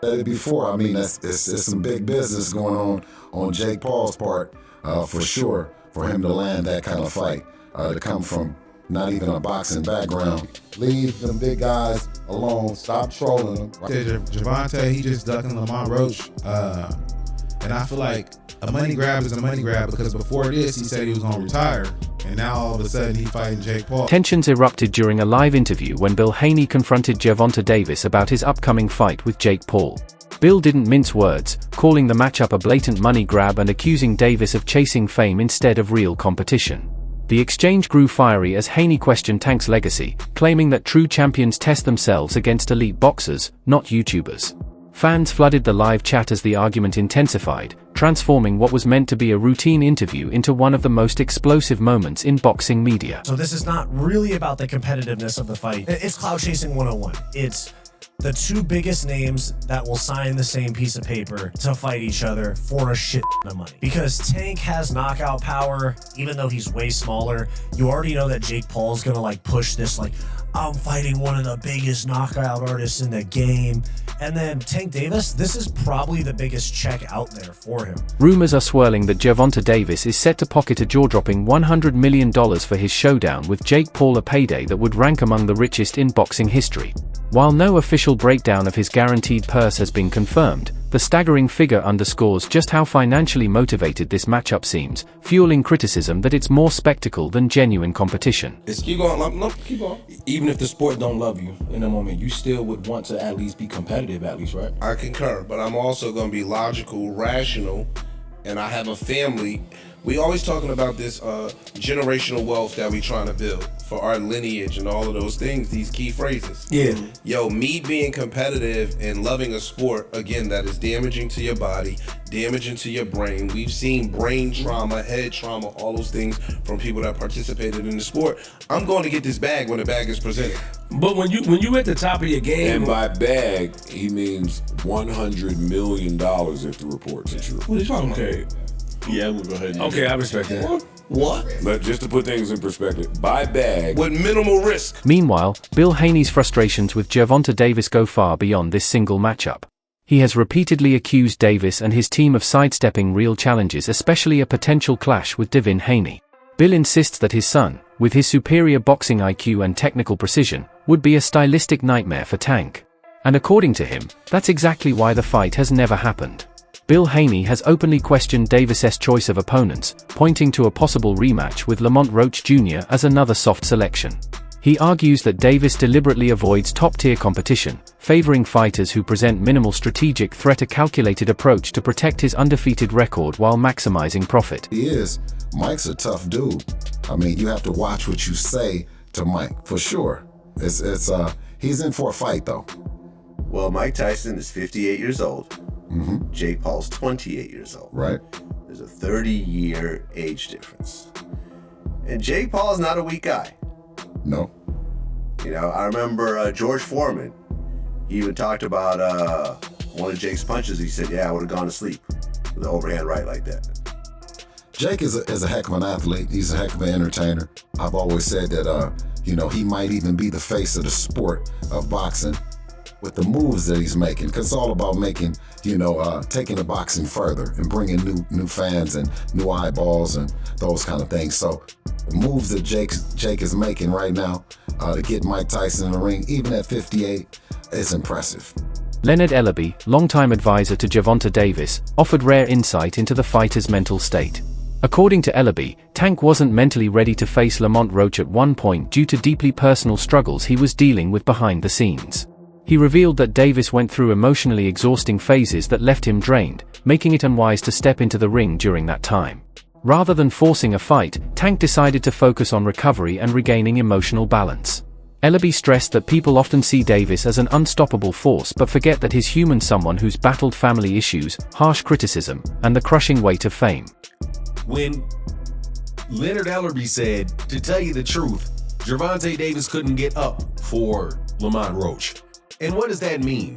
Said it before. I mean, it's some big business going on Jake Paul's part, for sure, for him to land that kind of fight, to come from not even a boxing background. Leave them big guys alone. Stop trolling them. Gervonta, he just ducking Lamont Roach. And I feel like a money grab is a money grab because before this, he said he was going to retire. And now all of a sudden, he's fighting Jake Paul. Tensions erupted during a live interview when Bill Haney confronted Gervonta Davis about his upcoming fight with Jake Paul. Bill didn't mince words, calling the matchup a blatant money grab and accusing Davis of chasing fame instead of real competition. The exchange grew fiery as Haney questioned Tank's legacy, claiming that true champions test themselves against elite boxers, not YouTubers. Fans flooded the live chat as the argument intensified, transforming what was meant to be a routine interview into one of the most explosive moments in boxing media. So this is not really about the competitiveness of the fight. It's clout chasing 101. It's the two biggest names that will sign the same piece of paper to fight each other for a shit ton of money. Because Tank has knockout power, even though he's way smaller. You already know that Jake Paul's gonna push this I'm fighting one of the biggest knockout artists in the game. And then Tank Davis, this is probably the biggest check out there for him. Rumors are swirling that Gervonta Davis is set to pocket a jaw-dropping $100 million for his showdown with Jake Paul, a payday that would rank among the richest in boxing history. While no official breakdown of his guaranteed purse has been confirmed, the staggering figure underscores just how financially motivated this matchup seems, fueling criticism that it's more spectacle than genuine competition. Keep going, keep going. Even if the sport don't love you in the moment, you still would want to at least be competitive, at least, right? I concur, but I'm also going to be logical, rational, and I have a family. We always talking about this generational wealth that we trying to build for our lineage and all of those things, these key phrases. Yeah. Yo, me being competitive and loving a sport, again, that is damaging to your body, damaging to your brain. We've seen brain trauma, head trauma, all those things from people that participated in the sport. I'm going to get this bag when the bag is presented. But when you at the top of your game, and by bag, he means $100 million if the reports are true. What are you talking about? Okay. Yeah, we'll go ahead and Okay, I respect that. What? But just to put things in perspective, by bag. With minimal risk. Meanwhile, Bill Haney's frustrations with Gervonta Davis go far beyond this single matchup. He has repeatedly accused Davis and his team of sidestepping real challenges, especially a potential clash with Devin Haney. Bill insists that his son, with his superior boxing IQ and technical precision, would be a stylistic nightmare for Tank. And according to him, that's exactly why the fight has never happened. Bill Haney has openly questioned Davis's choice of opponents, pointing to a possible rematch with Lamont Roach Jr. as another soft selection. He argues that Davis deliberately avoids top-tier competition, favoring fighters who present minimal strategic threat, a calculated approach to protect his undefeated record while maximizing profit. He is. Mike's a tough dude. I mean, you have to watch what you say to Mike, for sure. He's in for a fight, though. Well, Mike Tyson is 58 years old. Mm-hmm. Jake Paul's 28 years old. Right. There's a 30-year age difference. And Jake Paul is not a weak guy. No. You know, I remember George Foreman. He even talked about one of Jake's punches. He said, yeah, I would have gone to sleep with an overhand right like that. Jake is a heck of an athlete. He's a heck of an entertainer. I've always said that, he might even be the face of the sport of boxing with the moves that he's making, because it's all about making, taking the boxing further and bringing new fans and new eyeballs and those kind of things. So the moves that Jake is making right now to get Mike Tyson in the ring, even at 58, is impressive. Leonard Ellaby, longtime advisor to Gervonta Davis, offered rare insight into the fighter's mental state. According to Ellaby, Tank wasn't mentally ready to face Lamont Roach at one point due to deeply personal struggles he was dealing with behind the scenes. He revealed that Davis went through emotionally exhausting phases that left him drained, making it unwise to step into the ring during that time. Rather than forcing a fight, Tank decided to focus on recovery and regaining emotional balance. Ellaby stressed that people often see Davis as an unstoppable force but forget that he's human, someone who's battled family issues, harsh criticism, and the crushing weight of fame. When Leonard Ellaby said, to tell you the truth, Gervonta Davis couldn't get up for Lamont Roach. And what does that mean?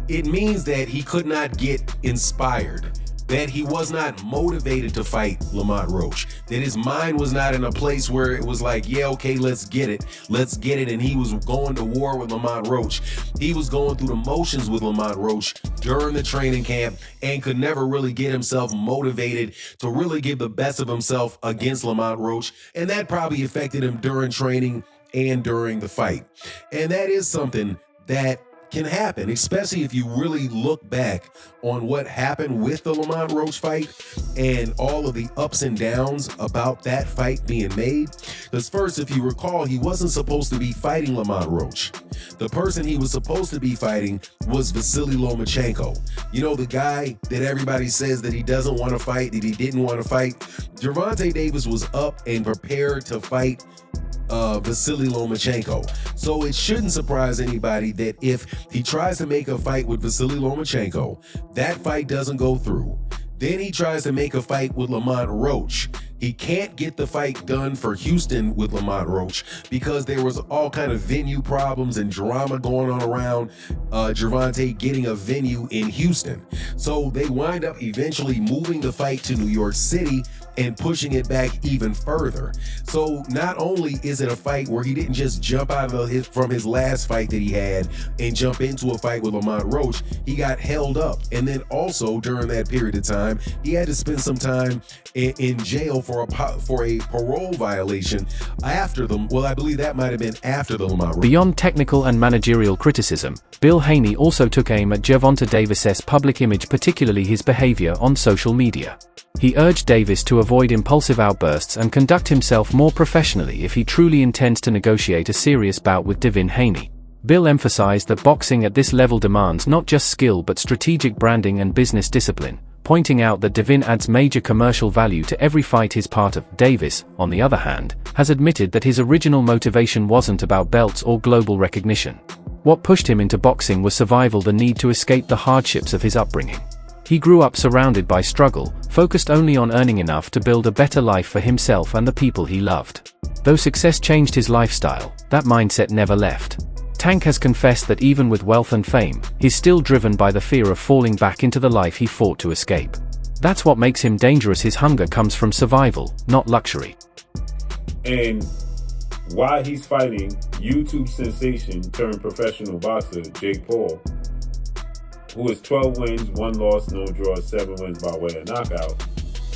It means that he could not get inspired that he was not motivated to fight Lamont Roach, that his mind was not in a place where it was like, yeah, okay, let's get it, and he was going to war with Lamont Roach. He was going through the motions with Lamont Roach during the training camp and could never really get himself motivated to really give the best of himself against Lamont Roach, and that probably affected him during training and during the fight. And that is something that can happen, especially if you really look back on what happened with the Lamont Roach fight and all of the ups and downs about that fight being made. Because first, if you recall, he wasn't supposed to be fighting Lamont Roach. The person he was supposed to be fighting was Vasily Lomachenko. You know, the guy that everybody says that he doesn't want to fight, that he didn't want to fight. Gervonta Davis was up and prepared to fight Vasily Lomachenko. So it shouldn't surprise anybody that if he tries to make a fight with Vasily Lomachenko, that fight doesn't go through. Then he tries to make a fight with Lamont Roach. He can't get the fight done for Houston with Lamont Roach because there was all kind of venue problems and drama going on around Gervonta getting a venue in Houston. So they wind up eventually moving the fight to New York City and pushing it back even further. So not only is it a fight where he didn't just jump out of from his last fight that he had and jump into a fight with Lamont Roach, he got held up. And then also during that period of time, he had to spend some time in jail for a parole violation after them. Well, I believe that might have been after the Lamont Roach. Beyond technical and managerial criticism, Bill Haney also took aim at Gervonta Davis's public image, particularly his behavior on social media. He urged Davis to avoid impulsive outbursts and conduct himself more professionally if he truly intends to negotiate a serious bout with Devin Haney. Bill emphasized that boxing at this level demands not just skill but strategic branding and business discipline, pointing out that Devin adds major commercial value to every fight he's part of. Davis, on the other hand, has admitted that his original motivation wasn't about belts or global recognition. What pushed him into boxing was survival, the need to escape the hardships of his upbringing. He grew up surrounded by struggle, focused only on earning enough to build a better life for himself and the people he loved. Though success changed his lifestyle, that mindset never left. Tank has confessed that even with wealth and fame, he's still driven by the fear of falling back into the life he fought to escape. That's what makes him dangerous. His hunger comes from survival, not luxury. And while he's fighting YouTube sensation turned professional boxer Jake Paul, who is 12 wins, 1 loss, no draws, 7 wins by way of knockout,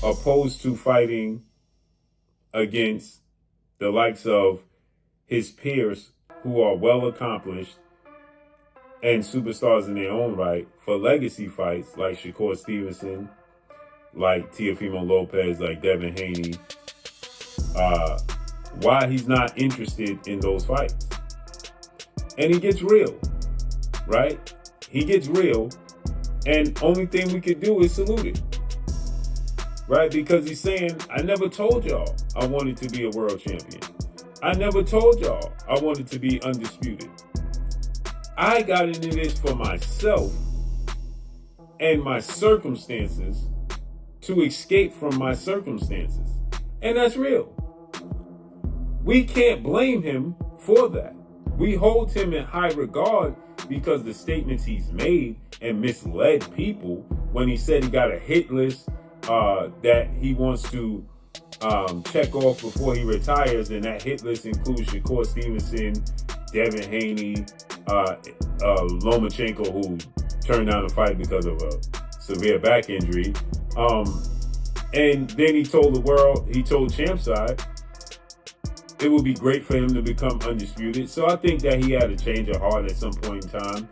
opposed to fighting against the likes of his peers who are well accomplished and superstars in their own right for legacy fights like Shakur Stevenson, like Teofimo Lopez, like Devin Haney. Why he's not interested in those fights. And he gets real, right? He gets real, and only thing we could do is salute it, right? Because he's saying, I never told y'all I wanted to be a world champion. I never told y'all I wanted to be undisputed. I got into this for myself and my circumstances to escape from my circumstances. And that's real. We can't blame him for that. We hold him in high regard because the statements he's made and misled people when he said he got a hit list that he wants to check off before he retires, and that hit list includes Shakur Stevenson, Devin Haney, Lomachenko, who turned down the fight because of a severe back injury. And then he told the world, he told Champside, it would be great for him to become undisputed. So I think that he had a change of heart at some point in time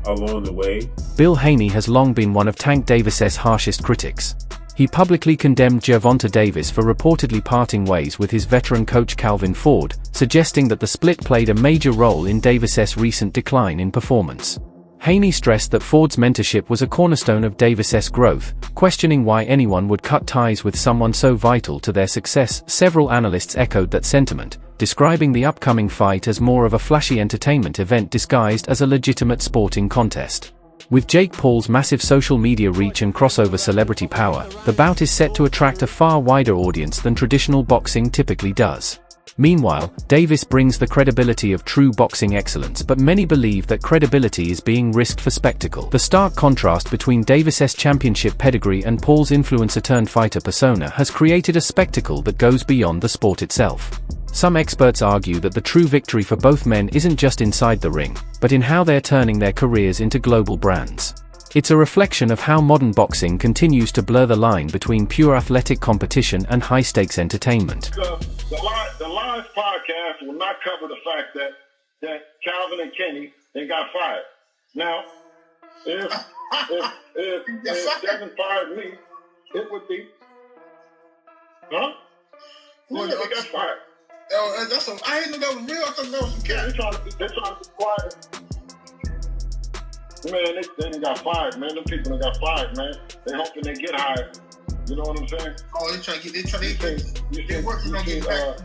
along the way. Bill Haney has long been one of Tank Davis's harshest critics. He publicly condemned Gervonta Davis for reportedly parting ways with his veteran coach Calvin Ford, suggesting that the split played a major role in Davis's recent decline in performance. Haney stressed that Ford's mentorship was a cornerstone of Davis's growth, questioning why anyone would cut ties with someone so vital to their success. Several analysts echoed that sentiment, describing the upcoming fight as more of a flashy entertainment event disguised as a legitimate sporting contest. With Jake Paul's massive social media reach and crossover celebrity power, the bout is set to attract a far wider audience than traditional boxing typically does. Meanwhile, Davis brings the credibility of true boxing excellence, but many believe that credibility is being risked for spectacle. The stark contrast between Davis's championship pedigree and Paul's influencer-turned-fighter persona has created a spectacle that goes beyond the sport itself. Some experts argue that the true victory for both men isn't just inside the ring, but in how they're turning their careers into global brands. It's a reflection of how modern boxing continues to blur the line between pure athletic competition and high-stakes entertainment. The Lions podcast will not cover the fact that Calvin and Kenny, they got fired. Now, if Devin fired me, it would be, well, they got fired. I didn't know that was real. I thought that was some cat. They're trying to be quiet. Man, they done got fired, man. Them people done got fired, man. They hoping they get hired. You know what I'm saying? Oh, they're working on getting back.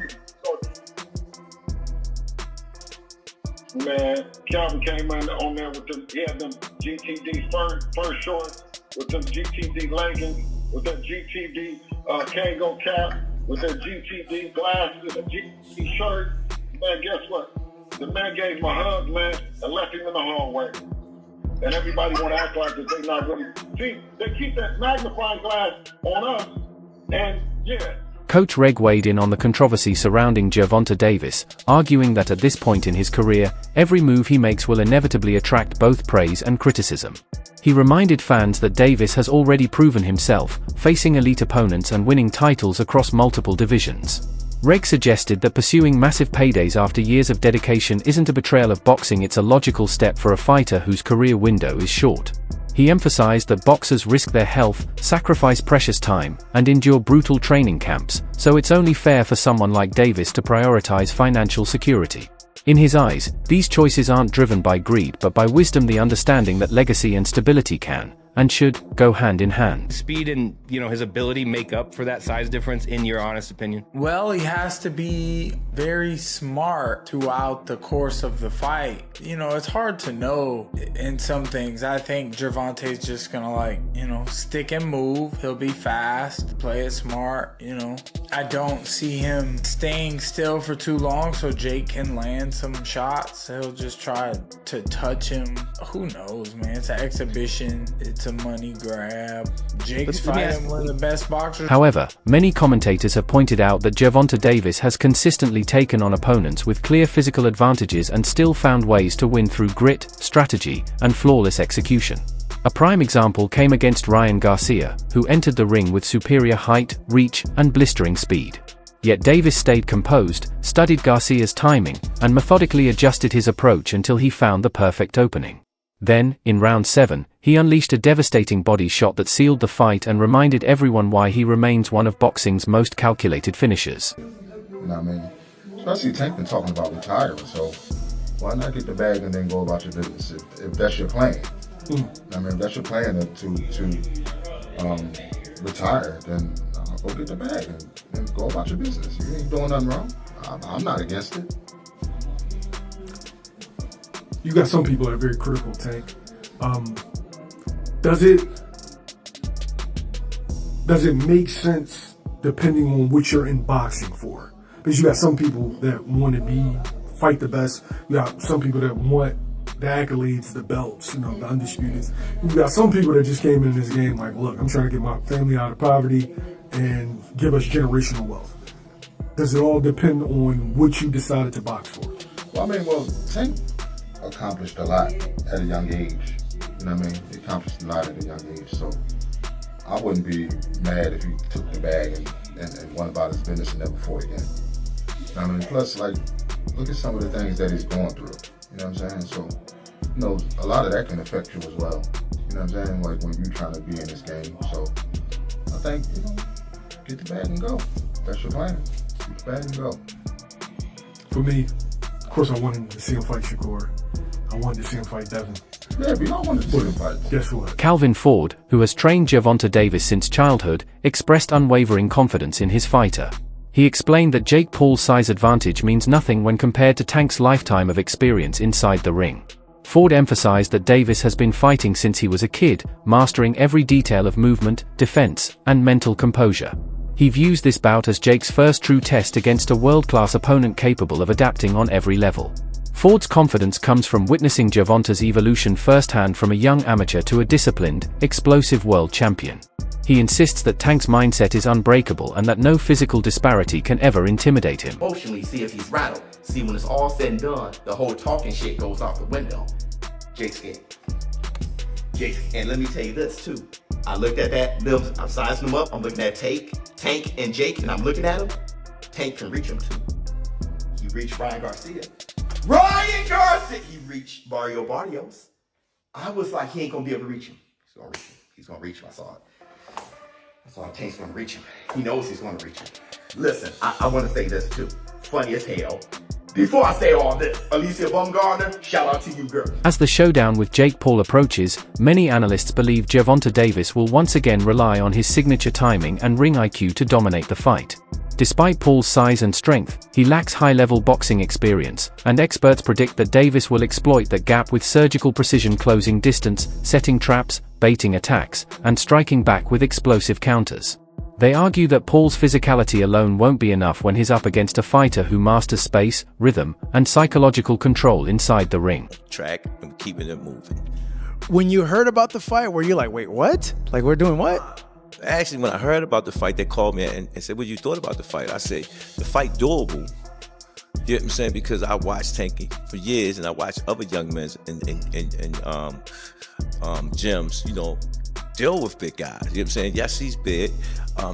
Man, Calvin came on there with them. He had them GTD first shorts, with them GTD leggings, with that GTD Kango cap, with that GTD glasses, a GTD shirt. Man, guess what? The man gave him a hug, man, and left him in the hallway. And everybody want to act like that they not really. See, they keep that magnifying glass on us, and yeah. Coach Reg weighed in on the controversy surrounding Gervonta Davis, arguing that at this point in his career, every move he makes will inevitably attract both praise and criticism. He reminded fans that Davis has already proven himself, facing elite opponents and winning titles across multiple divisions. Reg suggested that pursuing massive paydays after years of dedication isn't a betrayal of boxing, it's a logical step for a fighter whose career window is short. He emphasized that boxers risk their health, sacrifice precious time, and endure brutal training camps, so it's only fair for someone like Davis to prioritize financial security. In his eyes, these choices aren't driven by greed but by wisdom, the understanding that legacy and stability can, and should, go hand in hand. Speed and, his ability make up for that size difference, in your honest opinion? Well, he has to be very smart throughout the course of the fight. It's hard to know in some things. I think Gervonta's just gonna stick and move. He'll be fast, play it smart, I don't see him staying still for too long so Jake can land some shots. He'll just try to touch him. Who knows, man? It's an exhibition. It's a money grab. Jake's fighting one of the best boxers. However, many commentators have pointed out that Gervonta Davis has consistently taken on opponents with clear physical advantages and still found ways to win through grit, strategy, and flawless execution. A prime example came against Ryan Garcia, who entered the ring with superior height, reach, and blistering speed. Yet Davis stayed composed, studied Garcia's timing, and methodically adjusted his approach until he found the perfect opening. Then, in round 7, he unleashed a devastating body shot that sealed the fight and reminded everyone why he remains one of boxing's most calculated finishers. Especially Tank been talking about retiring, so why not get the bag and then go about your business if that's your plan? If that's your plan to retire, then go get the bag and go about your business. You ain't doing nothing wrong. I'm not against it. You got some people that are very critical, Tank. Does it make sense depending on what you're in boxing for? Because you got some people that want to fight the best. You got some people that want the accolades, the belts, the undisputed. You got some people that just came in this game like, look, I'm trying to get my family out of poverty and give us generational wealth. Does it all depend on what you decided to box for? Tank accomplished a lot at a young age. He accomplished a lot at a young age. So I wouldn't be mad if he took the bag and went about his business and never fought again. Plus, look at some of the things that he's going through. You know what I'm saying? So, a lot of that can affect you as well. You know what I'm saying? Like when you're trying to be in this game. So I think, get the bag and go. That's your plan. Get the bag and go. For me, of course, I wanted to see him fight Shakur. I wanted to see him fight Devin. Yeah, we all wanted to see him fight. Guess what? Calvin Ford, who has trained Gervonta Davis since childhood, expressed unwavering confidence in his fighter. He explained that Jake Paul's size advantage means nothing when compared to Tank's lifetime of experience inside the ring. Ford emphasized that Davis has been fighting since he was a kid, mastering every detail of movement, defense, and mental composure. He views this bout as Jake's first true test against a world-class opponent capable of adapting on every level. Ford's confidence comes from witnessing Gervonta's evolution firsthand from a young amateur to a disciplined, explosive world champion. He insists that Tank's mindset is unbreakable and that no physical disparity can ever intimidate him. Emotionally, see if he's rattled. See, when it's all said and done, the whole talking shit goes out the window. Jake's scared. And let me tell you this too. I looked at that, I'm sizing them up. I'm looking at Tank and Jake, and I'm looking at him. Tank can reach him too. He reached Ryan Garcia. He reached Barrio Barrios. I was like, he ain't gonna be able to reach him. He's gonna reach him. I saw it. Tank's gonna reach him. He knows he's gonna reach him. Listen, I wanna say this too. Funny as hell. Before I say all this, Alicia Baumgartner, shout out to you, girl. As the showdown with Jake Paul approaches, many analysts believe Gervonta Davis will once again rely on his signature timing and ring IQ to dominate the fight. Despite Paul's size and strength, he lacks high-level boxing experience, and experts predict that Davis will exploit that gap with surgical precision, closing distance, setting traps, baiting attacks, and striking back with explosive counters. They argue that Paul's physicality alone won't be enough when he's up against a fighter who masters space, rhythm, and psychological control inside the ring. Track and keeping it moving. When you heard about the fight, were you like, wait, what? Like, we're doing what? Actually, when I heard about the fight, they called me and said, what you thought about the fight? I said, the fight doable. You know what I'm saying? Because I watched Tanky for years, and I watched other young men in gyms, you know, deal with big guys. You know what I'm saying? Yes, he's big.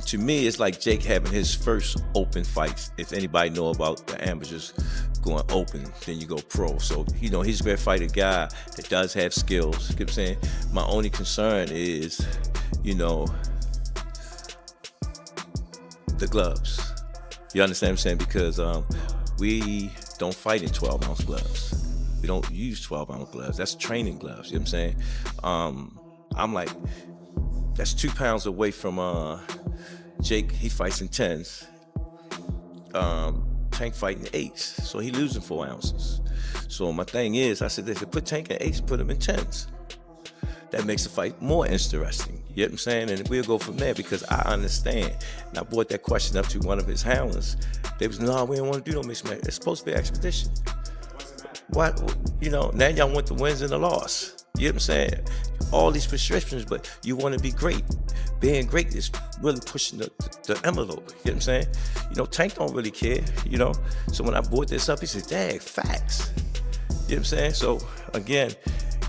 To me, it's like Jake having his first open fights. If anybody know about the amateurs going open, then you go pro. So, you know, he's a great fighter guy that does have skills. You know what I'm saying? My only concern is, you know, the gloves. You understand what I'm saying? Because we don't fight in 12-ounce gloves. We don't use 12-ounce gloves. That's training gloves. You know what I'm saying? I'm like, that's 2 pounds away from Jake. He fights in 10s. Tank fighting 8s. So he losing 4 ounces. So my thing is, I said, if they put Tank in 8s, put him in 10s. That makes the fight more interesting. You know what I'm saying? And we'll go from there, because I understand. And I brought that question up to one of his handlers. They was, no, we don't want to do no mixed match. It's supposed to be an expedition. What, you know, now y'all want the wins and the loss. You know what I'm saying? All these prescriptions, but you want to be great. Being great is really pushing the envelope. You know what I'm saying? You know, Tank don't really care, you know? So when I brought this up, he said, dang, facts. You know what I'm saying? So, again,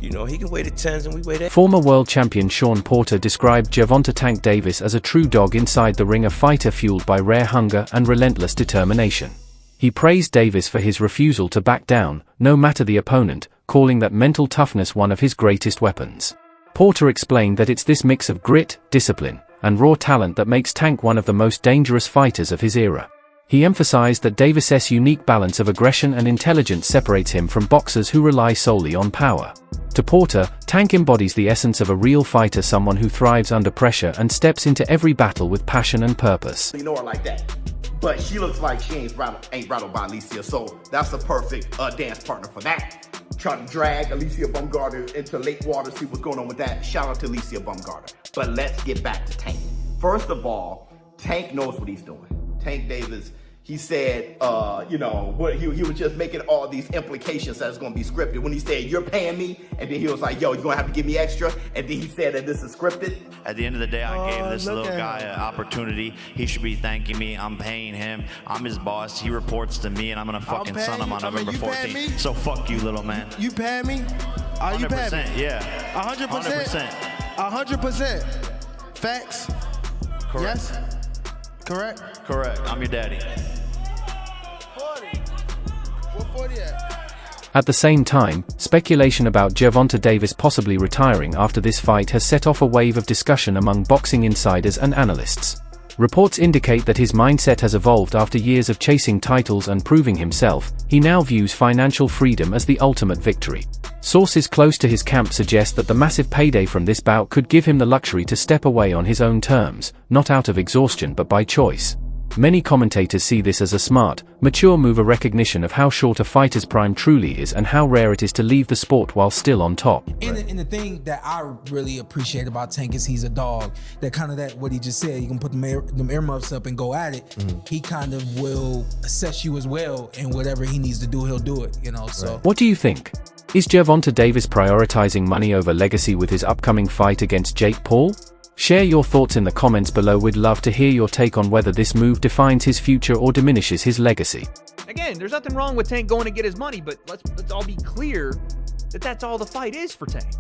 you know, he can weigh the 10s and we weigh the... Former world champion Sean Porter described Gervonta Tank Davis as a true dog inside the ring, a fighter fueled by rare hunger and relentless determination. He praised Davis for his refusal to back down, no matter the opponent, calling that mental toughness one of his greatest weapons. Porter explained that it's this mix of grit, discipline, and raw talent that makes Tank one of the most dangerous fighters of his era. He emphasized that Davis's unique balance of aggression and intelligence separates him from boxers who rely solely on power. To Porter, Tank embodies the essence of a real fighter, someone who thrives under pressure and steps into every battle with passion and purpose. You know her like that, but she looks like she ain't rattled by Alicia, so that's the perfect dance partner for that. Trying to drag Alicia Baumgartner into lake water, see what's going on with that. Shout out to Alicia Baumgartner. But let's get back to Tank. First of all, Tank knows what he's doing. Tank Davis, he said, you know, he was just making all these implications that it's going to be scripted. When he said, you're paying me, and then he was like, yo, you're going to have to give me extra, and then he said that this is scripted. At the end of the day, I gave this little guy an opportunity. He should be thanking me. I'm paying him. I'm his boss. He reports to me, and I'm going to fucking son him on November 14th. So fuck you, little man. You pay me? Are you paying me? Yeah. 100%? 100%. Facts? Correct. Yes? Correct? Correct. I'm your daddy. 40. What 40 at? At the same time, speculation about Gervonta Davis possibly retiring after this fight has set off a wave of discussion among boxing insiders and analysts. Reports indicate that his mindset has evolved after years of chasing titles and proving himself. He now views financial freedom as the ultimate victory. Sources close to his camp suggest that the massive payday from this bout could give him the luxury to step away on his own terms, not out of exhaustion but by choice. Many commentators see this as a smart, mature move, a recognition of how short a fighter's prime truly is and how rare it is to leave the sport while still on top. And the thing that I really appreciate about Tank is he's a dog. That kind of what he just said, you can put them earmuffs up and go at it. He kind of will assess you as well, and whatever he needs to do, he'll do it, you know, so. What do you think? Is Gervonta Davis prioritizing money over legacy with his upcoming fight against Jake Paul? Share your thoughts in the comments below. We'd love to hear your take on whether this move defines his future or diminishes his legacy. Again, there's nothing wrong with Tank going to get his money, but let's all be clear that that's all the fight is for Tank.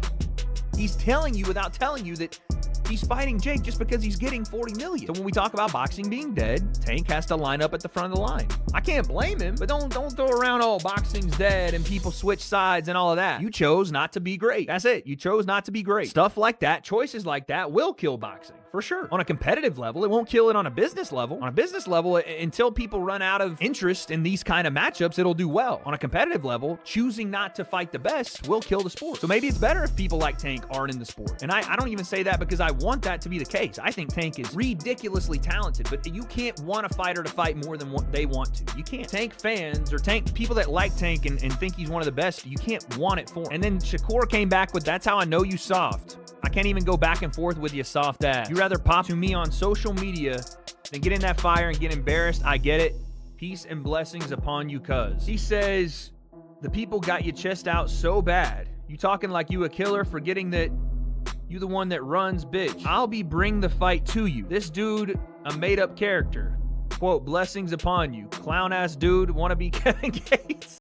He's telling you without telling you that he's fighting Jake just because he's getting $40 million. So when we talk about boxing being dead, Tank has to line up at the front of the line. I can't blame him, but don't throw around, oh, boxing's dead and people switch sides and all of that. You chose not to be great. That's it. You chose not to be great. Stuff like that, choices like that will kill boxing. For sure. On a competitive level, it won't kill it on a business level. On a business level, until people run out of interest in these kind of matchups, it'll do well. On a competitive level, choosing not to fight the best will kill the sport. So maybe it's better if people like Tank aren't in the sport. And I don't even say that because I want that to be the case. I think Tank is ridiculously talented, but you can't want a fighter to fight more than what they want to. You can't. Tank fans or Tank people that like Tank and think he's one of the best, you can't want it for him. And then Shakur came back with, that's how I know you soft. I can't even go back and forth with you, soft ass. You rather pop to me on social media than get in that fire and get embarrassed. I get it. Peace and blessings upon you, cuz. He says, the people got you chest out so bad. You talking like you a killer, forgetting that you the one that runs, bitch. I'll bring the fight to you. This dude, a made-up character. Quote, blessings upon you. Clown-ass dude, wanna be Kevin Gates.